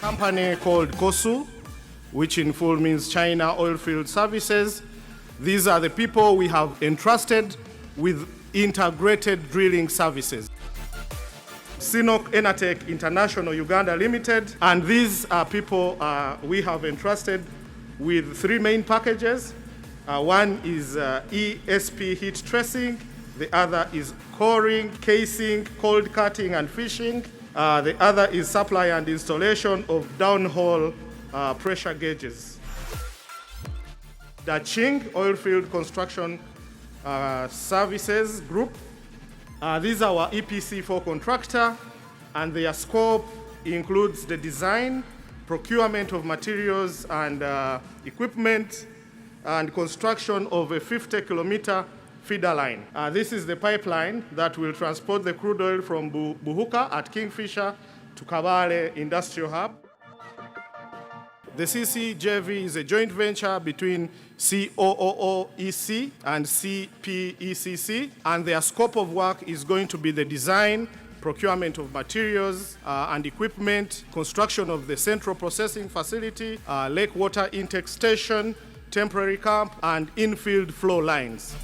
company called COOEC, which in full means China Oilfield Services. These are the people we have entrusted with integrated drilling services. CNOOC International Uganda Limited, and these are people we have entrusted with 3 main packages. One is ESP heat tracing, the other is coring, casing, cold cutting and fishing. The other is supply and installation of downhole pressure gauges. The Qing Oilfield Construction Services Group. These are our EPC4 contractor, and their scope includes the design, procurement of materials and equipment, and construction of a 50-kilometer feeder line. This is the pipeline that will transport the crude oil from Buhuka at Kingfisher to Kabale Industrial Hub. The CCJV is a joint venture between COOEC and CPECC, and their scope of work is going to be the design, procurement of materials and equipment, construction of the central processing facility, lake water intake station, temporary camp, and infield flow lines.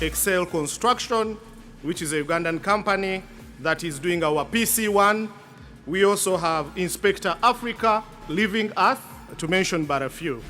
Excel Construction, which is a Ugandan company that is doing our PC1. We also have INSPECTA Africa, Living Earth, to mention but a few.